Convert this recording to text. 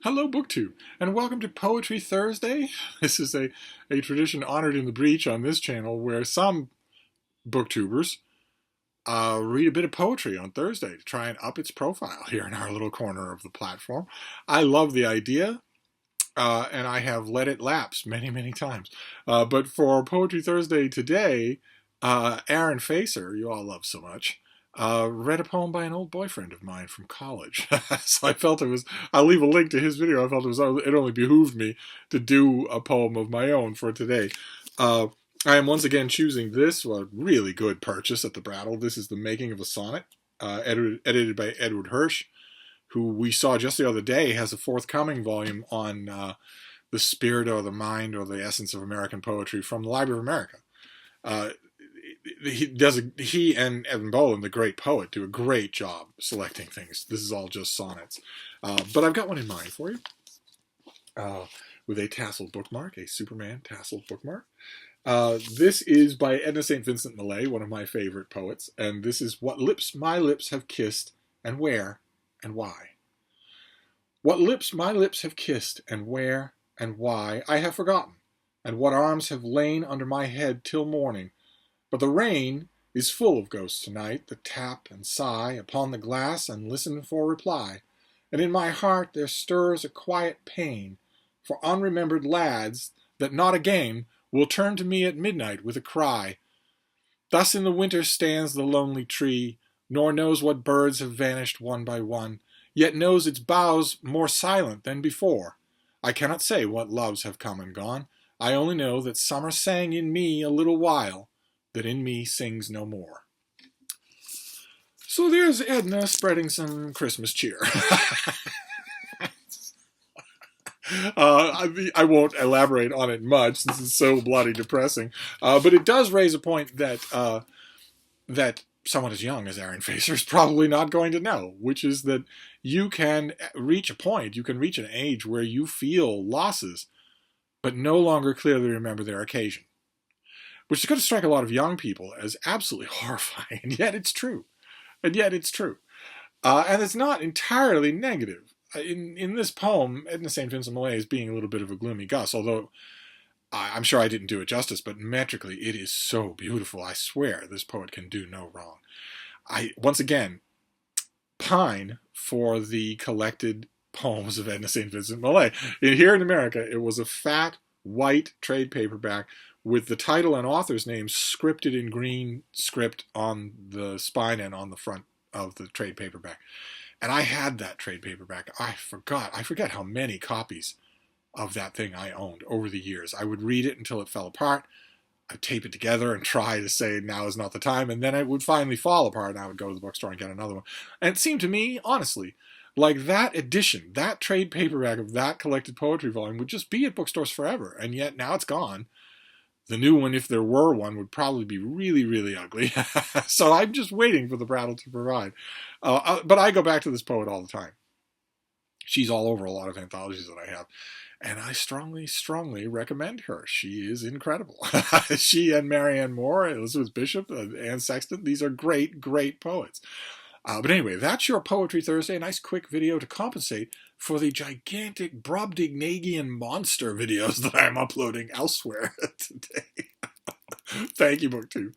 Hello, BookTube, and welcome to Poetry Thursday. This is a tradition honored in the breach on this channel where some booktubers read a bit of poetry on Thursday to try and up its profile here in our little corner of the platform. I love the idea, and I have let it lapse many, many times. But for Poetry Thursday today, Aaron Facer, you all love so much, read a poem by an old boyfriend of mine from college. So I felt it was, I'll leave a link to his video. I felt it only behooved me to do a poem of my own for today. I am once again choosing this, really good purchase at the Brattle. This is The Making of a Sonnet, edited by Edward Hirsch, who we saw just the other day has a forthcoming volume on the spirit or the mind or the essence of American poetry from the Library of America. He and Evan Boland, the great poet, do a great job selecting things. This is all just sonnets. But I've got one in mind for you with a tasseled bookmark, a Superman tasseled bookmark. This is by Edna St. Vincent Millay, one of my favorite poets, and this is What Lips My Lips Have Kissed, and Where, and Why. What lips my lips have kissed, and where, and why, I have forgotten, and what arms have lain under my head till morning. But the rain is full of ghosts tonight that tap and sigh upon the glass and listen for reply, and in my heart there stirs a quiet pain for unremembered lads that not again will turn to me at midnight with a cry. Thus in the winter stands the lonely tree, nor knows what birds have vanished one by one, yet knows its boughs more silent than before. I cannot say what loves have come and gone. I only know that summer sang in me a little while, that in me sings no more. So there's Edna spreading some Christmas cheer. I won't elaborate on it much since it's so bloody depressing, but it does raise a point that that someone as young as Aaron Facer is probably not going to know, which is that you can reach a point, you can reach an age where you feel losses, but no longer clearly remember their occasion, which is going to strike a lot of young people as absolutely horrifying, and yet it's true. And yet it's true. And it's not entirely negative. In this poem, Edna St. Vincent Millay is being a little bit of a gloomy Gus, although I'm sure I didn't do it justice, but metrically it is so beautiful. I swear this poet can do no wrong. I, once again, pine for the collected poems of Edna St. Vincent Millay. Here in America, it was a fat, white trade paperback with the title and author's name scripted in green script on the spine and on the front of the trade paperback. And I had that trade paperback. I forget how many copies of that thing I owned over the years. I would read it until it fell apart. I'd tape it together and try to say now is not the time, and then it would finally fall apart, and I would go to the bookstore and get another one. And it seemed to me, honestly, like that edition, that trade paperback of that collected poetry volume would just be at bookstores forever, and yet now it's gone. The new one, if there were one, would probably be really, really ugly. So I'm just waiting for the Brattle to provide. But I go back to this poet all the time. She's all over a lot of anthologies that I have. And I strongly, strongly recommend her. She is incredible. She and Marianne Moore, Elizabeth Bishop, Anne Sexton, these are great, great poets. But anyway, that's your Poetry Thursday. A nice quick video to compensate for the gigantic Brobdingnagian monster videos that I'm uploading elsewhere today. Thank you, BookTube.